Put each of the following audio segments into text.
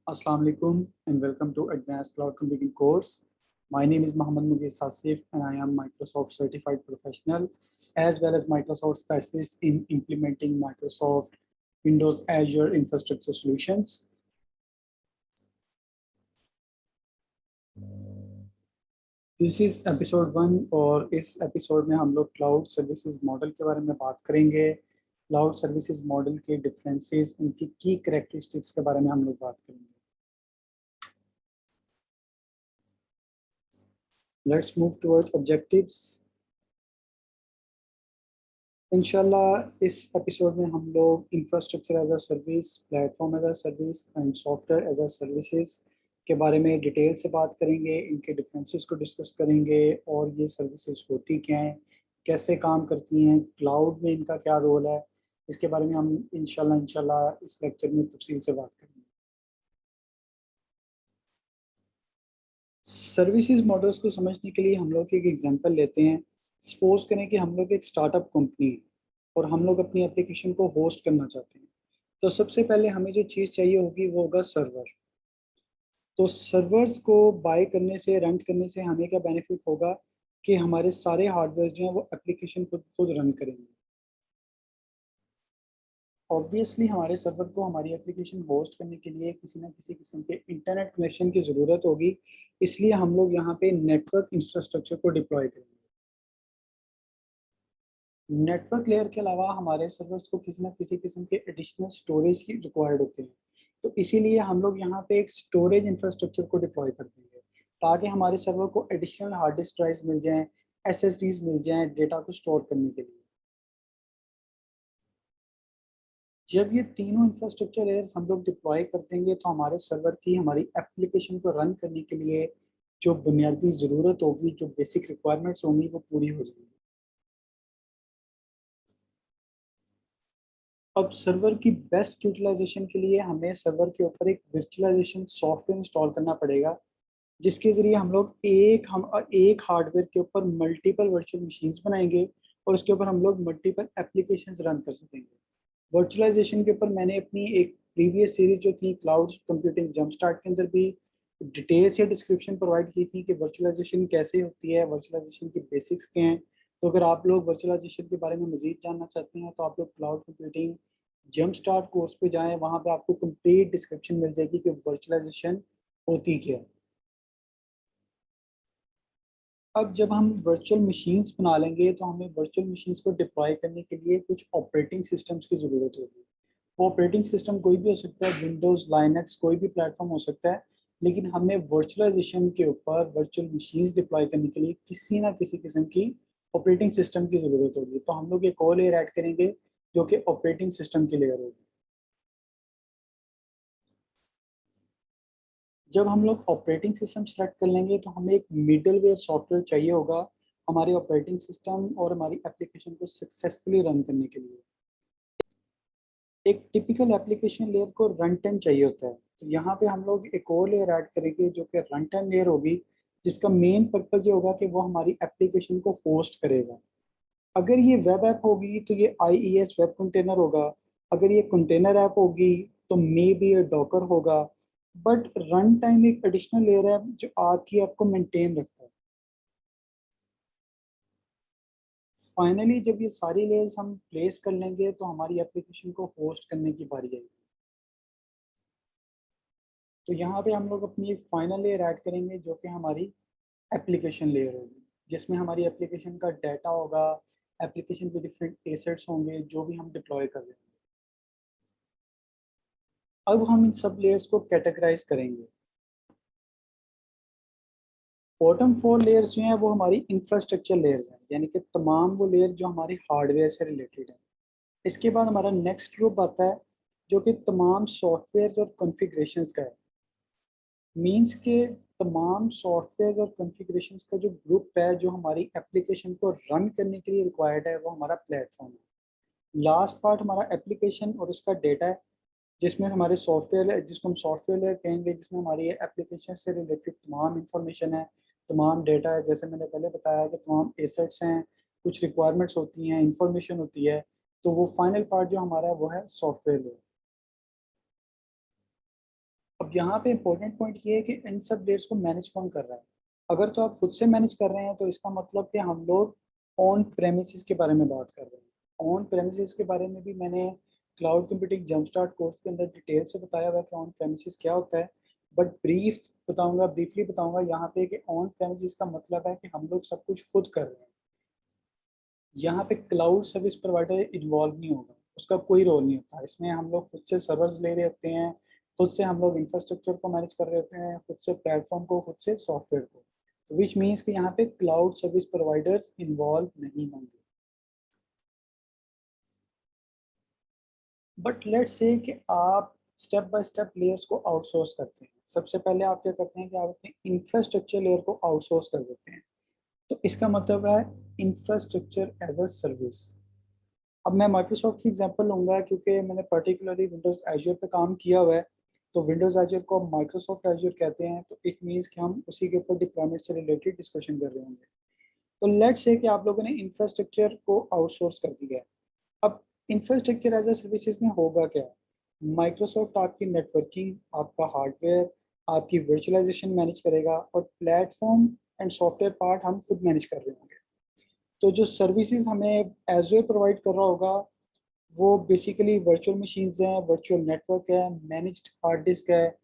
Assalamu alaikum and welcome to Advanced Cloud Computing course. My name is Muhammad Mughis Asif and I am Microsoft certified professional as well as Microsoft specialist in implementing Microsoft Windows Azure infrastructure solutions. This is episode 1 और इस episode में हम लोग cloud services model के बारे में बात करेंगे। क्लाउड सर्विसेज मॉडल के डिफरेंसेस, उनकी की कैरेक्टरिस्टिक्स के बारे में हम लोग बात करेंगे। Let's move towards objectives. इंशाल्लाह इस एपिसोड में हम लोग infrastructure as a service, platform as a service and software as a services के बारे में डिटेल से बात करेंगे, इनके डिफरेंसेस को डिस्कस करेंगे और ये सर्विसेज होती क्या हैं, कैसे काम करती हैं, क्लाउड में इनका क्या रोल है, इसके बारे में हम इंशाल्लाह इस लेक्चर में तफसील से बात करेंगे। सर्विसेज मॉडल्स को समझने के लिए हम लोग एक एग्जांपल लेते हैं। सपोज करें कि हम लोग एक स्टार्टअप कंपनी है और हम लोग अपनी एप्लीकेशन को होस्ट करना चाहते हैं। तो सबसे पहले हमें जो चीज़ चाहिए होगी वो होगा सर्वर। तो सर्वर्स को बाय करने से, रेंट करने से हमें क्या बेनिफिट होगा कि हमारे सारे हार्डवेयर जो हैं वो एप्लीकेशन खुद रन करेंगे। ऑब्वियसली हमारे सर्वर को हमारी एप्लीकेशन होस्ट करने के लिए किसी ना किसी किस्म के इंटरनेट कनेक्शन की ज़रूरत होगी, इसलिए हम लोग यहाँ पे नेटवर्क इंफ्रास्ट्रक्चर को डिप्लॉय करेंगे। नेटवर्क लेयर के अलावा हमारे सर्वर्स को किसी ना किसी किस्म के एडिशनल स्टोरेज की रिक्वायर्ड होते हैं, तो इसीलिए हम लोग यहाँ पे एक स्टोरेज इंफ्रास्ट्रक्चर को डिप्लॉय कर देंगे ताकि हमारे सर्वर को एडिशनल हार्ड डिस्क ड्राइव्स मिल जाएं, एसएसडीज मिल जाएं डेटा को स्टोर करने के लिए। जब ये तीनों इंफ्रास्ट्रक्चर लेयर्स हम लोग डिप्लॉय कर देंगे तो हमारे सर्वर की, हमारी एप्लीकेशन को रन करने के लिए जो बुनियादी ज़रूरत होगी, जो बेसिक रिक्वायरमेंट्स होंगी वो पूरी हो जाएंगी। अब सर्वर की बेस्ट यूटिलाइजेशन के लिए हमें सर्वर के ऊपर एक वर्चुअलाइजेशन सॉफ्टवेयर इंस्टॉल करना पड़ेगा, जिसके ज़रिए हम लोग एक हार्डवेयर के ऊपर मल्टीपल वर्चुअल मशीन्स बनाएंगे और उसके ऊपर हम लोग मल्टीपल एप्लीकेशंस रन कर सकेंगे। वर्चुअलाइजेशन के ऊपर मैंने अपनी एक प्रीवियस सीरीज जो थी क्लाउड कंप्यूटिंग जंप स्टार्ट के अंदर भी डिटेल्स या डिस्क्रिप्शन प्रोवाइड की थी कि वर्चुअलाइजेशन कैसे होती है, वर्चुअलाइजेशन की बेसिक्स क्या हैं। तो अगर आप लोग वर्चुअलाइजेशन के बारे में मज़ीद जानना चाहते हैं तो आप लोग cloud computing jump start course पे जाएं, वहाँ पे आपको कंप्लीट डिस्क्रिप्शन मिल जाएगी कि वर्चुअलाइजेशन होती क्या है। अब जब हम वर्चुअल मशीन्स बना लेंगे तो हमें वर्चुअल मशीन्स को डिप्लॉय करने के लिए कुछ ऑपरेटिंग सिस्टम्स की ज़रूरत होगी। वो ऑपरेटिंग सिस्टम कोई भी हो सकता है, विंडोज़, लाइनक्स, कोई भी प्लेटफॉर्म हो सकता है, लेकिन हमें वर्चुअलाइजेशन के ऊपर वर्चुअल मशीन्स डिप्लॉय करने के लिए किसी ना किसी किस्म की ऑपरेटिंग सिस्टम की ज़रूरत होगी। तो हम लोग एक और लेयर ऐड करेंगे जो कि ऑपरेटिंग सिस्टम की लेयर होगी। जब हम लोग ऑपरेटिंग सिस्टम सेलेक्ट कर लेंगे तो हमें एक मिडलवेयर सॉफ्टवेयर चाहिए होगा हमारे ऑपरेटिंग सिस्टम और हमारी एप्लीकेशन को सक्सेसफुली रन करने के लिए। एक टिपिकल एप्लीकेशन लेयर को रन टाइम चाहिए होता है, तो यहाँ पे हम लोग एक और लेयर ऐड करेंगे जो कि रन टाइम लेयर होगी, जिसका मेन पर्पज ये होगा कि वो हमारी एप्लीकेशन को होस्ट करेगा। अगर ये वेब ऐप होगी तो ये IES वेब कंटेनर होगा, अगर ये कंटेनर ऐप होगी तो मे बी ये डॉकर होगा, बट रन टाइम एक एडिशनल लेयर है जो आपकी ऐप को मेंटेन रखता है। फाइनली जब ये सारी लेयर्स हम प्लेस कर लेंगे तो हमारी एप्लीकेशन को होस्ट करने की बारी आएगी। तो यहाँ पे हम लोग अपनी एक फाइनल लेयर ऐड करेंगे जो कि हमारी एप्लीकेशन लेयर होगी, जिसमें हमारी एप्लीकेशन का डाटा होगा, एप्लीकेशन के डिफरेंट एसेट्स होंगे जो भी हम डिप्लॉय कर रहे हैं। अब हम इन सब लेयर्स को कैटेगराइज करेंगे। बॉटम 4 लेयर्स जो हैं वो हमारी इंफ्रास्ट्रक्चर लेयर्स हैं, यानी कि तमाम वो लेयर जो हमारी हार्डवेयर से रिलेटेड है। इसके बाद हमारा नेक्स्ट ग्रुप आता है जो कि तमाम सॉफ्टवेयर और कॉन्फ़िगरेशंस का है। मींस के तमाम सॉफ्टवेयर और कॉन्फ़िगरेशंस का जो ग्रुप है जो हमारी एप्लीकेशन को रन करने के लिए रिक्वायर्ड है, वो हमारा प्लेटफॉर्म है। लास्ट पार्ट हमारा एप्लीकेशन और उसका डेटा है, जिसमें हमारे सॉफ्टवेयर, जिसको हम सॉफ्टवेयर लेयर कहेंगे, जिसमें हमारी एप्लीकेशन से रिलेटेड तमाम इंफॉर्मेशन है, तमाम डेटा है। जैसे मैंने पहले बताया कि तमाम एसेट्स हैं, कुछ रिक्वायरमेंट्स होती हैं, इंफॉर्मेशन होती है। तो वो फाइनल पार्ट जो हमारा है वो है सॉफ्टवेयर लेयर। अब अब यहाँ पे इंपॉर्टेंट पॉइंट ये है कि इन सब लेयर्स को मैनेज कौन कर रहा है। अगर तो आप खुद से मैनेज कर रहे हैं तो इसका मतलब कि हम लोग ऑन प्रेमिसेस के बारे में बात कर रहे हैं। ऑन प्रेमिसेस के बारे में भी मैंने cloud computing jump start course के अंदर डिटेल से बताया हुआ है कि ऑन प्रेमिसेस क्या होता है, बट ब्रीफली बताऊंगा यहाँ पे कि ऑन प्रेमिसेस का मतलब है कि हम लोग सब कुछ खुद कर रहे हैं। यहाँ पे क्लाउड सर्विस प्रोवाइडर इन्वॉल्व नहीं होगा, उसका कोई रोल नहीं होता इसमें। हम लोग खुद से सर्वर्स ले रहे होते हैं, खुद से हम लोग इंफ्रास्ट्रक्चर को मैनेज कर रहे होते हैं, खुद से प्लेटफॉर्म को, खुद से सॉफ्टवेयर को। तो विच मीन्स कि यहाँ पे क्लाउड सर्विस प्रोवाइडर्स इन्वॉल्व नहीं होंगे। बट लेट्स से कि आप स्टेप बाय स्टेप लेयर्स को आउटसोर्स करते हैं। सबसे पहले आप क्या करते हैं कि आप अपने इंफ्रास्ट्रक्चर लेयर को आउटसोर्स कर देते हैं। तो इसका मतलब है इंफ्रास्ट्रक्चर एज अ सर्विस। अब मैं माइक्रोसॉफ्ट की एग्जांपल लूंगा क्योंकि मैंने पर्टिकुलरली विंडोज एजर पे काम किया हुआ है। तो विंडोज एजर को माइक्रोसॉफ्ट एजर कहते हैं, तो इट मीन्स कि हम उसी के ऊपर डिप्लॉयमेंट से रिलेटेड डिस्कशन कर रहे होंगे। तो लेट्स से कि आप लोगों ने इंफ्रास्ट्रक्चर को आउटसोर्स कर दिया है। अब इंफ्रास्ट्रक्चर एज अ सर्विसेज में होगा क्या? माइक्रोसॉफ्ट आपकी नेटवर्किंग, आपका हार्डवेयर, आपकी वर्चुअलाइजेशन मैनेज करेगा, और प्लेटफॉर्म एंड सॉफ्टवेयर पार्ट हम खुद मैनेज कर रहे होंगे। तो जो सर्विसेज हमें एजर प्रोवाइड कर रहा होगा वो बेसिकली वर्चुअल मशीन्स हैं, वर्चुअल नेटवर्क है, मैनेज्ड हार्ड डिस्क है।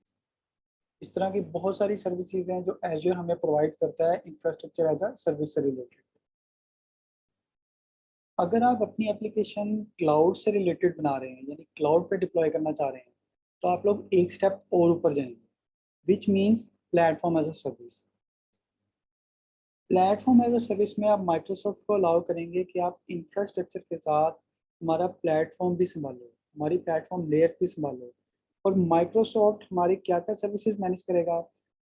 इस तरह की बहुत सारी सर्विसेज हैं जो एजर हमें प्रोवाइड करता है इंफ्रास्ट्रक्चर एज अ सर्विस से रिलेटेड। अगर आप अपनी एप्लीकेशन क्लाउड से रिलेटेड बना रहे हैं, यानी क्लाउड पे डिप्लॉय करना चाह रहे हैं, तो आप लोग एक स्टेप और ऊपर जाएंगे, which means platform as a service. Platform as a service में आप माइक्रोसॉफ्ट को अलाउ करेंगे कि आप इंफ्रास्ट्रक्चर के साथ हमारा प्लेटफॉर्म भी संभालो, हमारी प्लेटफॉर्म लेयर्स भी संभालो। और माइक्रोसॉफ्ट हमारी क्या क्या सर्विसेज मैनेज करेगा?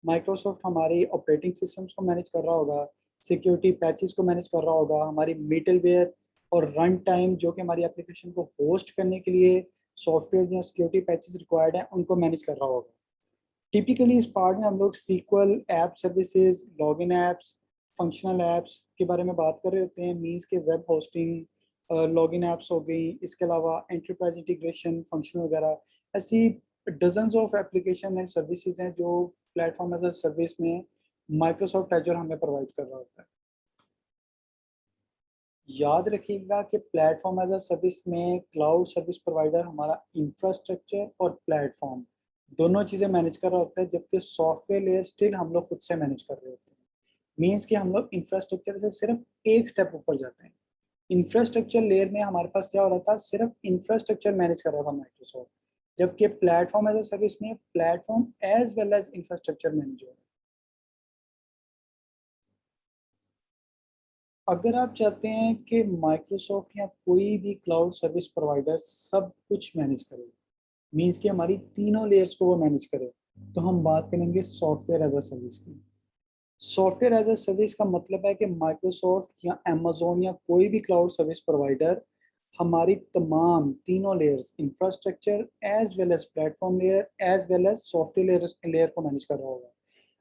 माइक्रोसॉफ्ट हमारी ऑपरेटिंग सिस्टम्स को मैनेज कर रहा होगा, सिक्योरिटी पैचेस को मैनेज कर रहा होगा, हमारी मिडलवेयर और रन टाइम जो कि हमारी एप्लीकेशन को होस्ट करने के लिए सॉफ्टवेयर या सिक्योरिटी पैचेस रिक्वायर्ड हैं उनको मैनेज कर रहा होगा। टिपिकली इस पार्ट में हम लोग SQL, app services, login apps, functional apps के बारे में बात कर रहे होते हैं। मीन्स के वेब होस्टिंग, लॉगिन ऐप्स हो गई, इसके अलावा एंटरप्राइज इंटीग्रेशन फंक्शन वगैरह, ऐसी dozens of application and services हैं जो प्लेटफॉर्म एज अ सर्विस में माइक्रोसॉफ्ट एजर हमें प्रोवाइड कर रहा होता है। याद रखिएगा कि प्लेटफॉर्म एज अ सर्विस में क्लाउड सर्विस प्रोवाइडर हमारा इंफ्रास्ट्रक्चर और प्लेटफॉर्म दोनों चीज़ें मैनेज कर रहा होता है, जबकि सॉफ्टवेयर लेयर स्टिल हम लोग खुद से मैनेज कर रहे होते हैं। मीन्स कि हम लोग इंफ्रास्ट्रक्चर से सिर्फ एक स्टेप ऊपर जाते हैं। इंफ्रास्ट्रक्चर लेयर में हमारे पास क्या हो रहा था? सिर्फ इंफ्रास्ट्रक्चर मैनेज कर रहा था माइक्रोसॉफ्ट, जबकि प्लेटफॉर्म एज अ सर्विस में platform as well as infrastructure manage हो रहा है। अगर आप चाहते हैं कि माइक्रोसॉफ्ट या कोई भी क्लाउड सर्विस प्रोवाइडर सब कुछ मैनेज करे, मीन्स कि हमारी तीनों लेयर्स को वो मैनेज करे, तो हम बात करेंगे सॉफ्टवेयर एज अ सर्विस की। सॉफ्टवेयर एज अ सर्विस का मतलब है कि माइक्रोसॉफ्ट या अमेजोन या कोई भी क्लाउड सर्विस प्रोवाइडर हमारी तमाम तीनों layers, infrastructure as well as platform layer as well as software layer को मैनेज कर रहा होगा।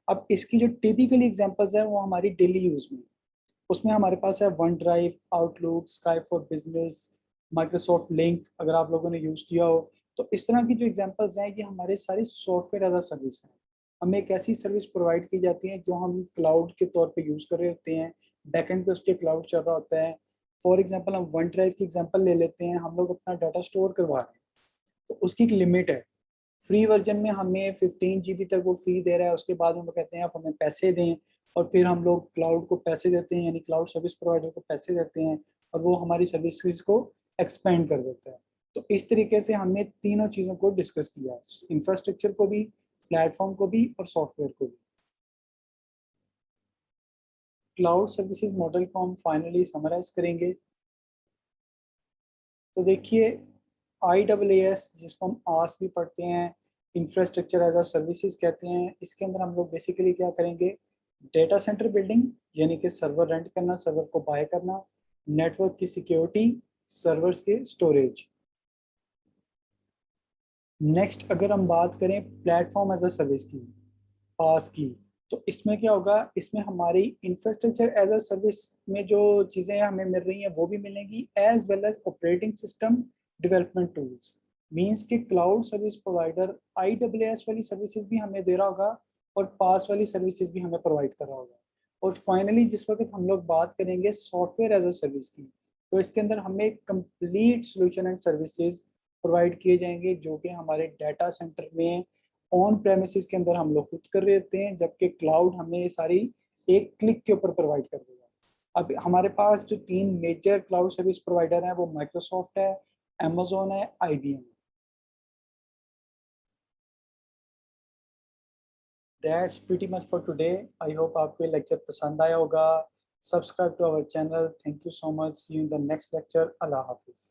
अब इसकी जो टिपिकली एग्जांपल्स है वो हमारी डेली यूज में, उसमें हमारे पास है one drive, outlook, Skype for business, Microsoft link अगर आप लोगों ने यूज़ किया हो। तो इस तरह की जो एग्जांपल्स हैं ये हमारे सारे सॉफ्टवेयर एज अ सर्विस हैं। हमें एक ऐसी सर्विस प्रोवाइड की जाती है जो हम क्लाउड के तौर पे यूज़ कर रहे होते हैं, बैकएंड पे उसके क्लाउड चल रहा होता है। फॉर एग्जांपल हम वन ड्राइव की एग्जांपल ले लेते हैं, हम लोग अपना डाटा स्टोर करवा रहे हैं, तो उसकी एक लिमिट है। फ्री वर्जन में हमें 15 GB तक वो फ्री दे रहा है, उसके बाद हम लोग कहते हैं आप हमें पैसे दें, और फिर हम लोग क्लाउड को पैसे देते हैं, यानी क्लाउड सर्विस प्रोवाइडर को पैसे देते हैं, और वो हमारी सर्विसेज को एक्सपेंड कर देता है। तो इस तरीके से हमने तीनों चीज़ों को डिस्कस किया, इंफ्रास्ट्रक्चर को भी, प्लेटफॉर्म को भी, और सॉफ्टवेयर को भी। क्लाउड सर्विसेज मॉडल को हम फाइनली समराइज करेंगे। तो देखिए, IaaS जिसको हम आस भी पढ़ते हैं, इंफ्रास्ट्रक्चर एज अ सर्विसेज कहते हैं, इसके अंदर हम लोग बेसिकली क्या करेंगे? डेटा सेंटर बिल्डिंग, यानी कि सर्वर रेंट करना, सर्वर को बाय करना, नेटवर्क की सिक्योरिटी, सर्वर्स के स्टोरेज। नेक्स्ट अगर हम बात करें प्लेटफॉर्म एज अ सर्विस की, पास की, तो इसमें क्या होगा? इसमें हमारी इंफ्रास्ट्रक्चर एज अ सर्विस में जो चीज़ें हमें मिल रही हैं वो भी मिलेंगी, as well as operating system, development tools. Means कि क्लाउड सर्विस प्रोवाइडर AWS वाली सर्विसेज भी हमें दे रहा होगा और पास वाली सर्विसेज भी हमें प्रोवाइड कर रहा होगा। और फाइनली जिस वक्त हम लोग बात करेंगे सॉफ्टवेयर एज अ सर्विस की, तो इसके अंदर हमें complete solution and services provide किए जाएंगे जो कि हमारे डाटा सेंटर में ऑन प्रेमिसेस के अंदर हम लोग खुद कर रहे होते हैं, जबकि क्लाउड हमें ये सारी एक क्लिक के ऊपर प्रोवाइड कर देगा। अब हमारे पास जो 3 मेजर क्लाउड सर्विस प्रोवाइडर हैं वो माइक्रोसॉफ्ट है, अमेजोन है, IBM है। That's pretty much for today. I hope आपको ये लेक्चर पसंद आया होगा। Subscribe to our channel. Thank you so much. See you in the next lecture. अल्लाह हाफिज़।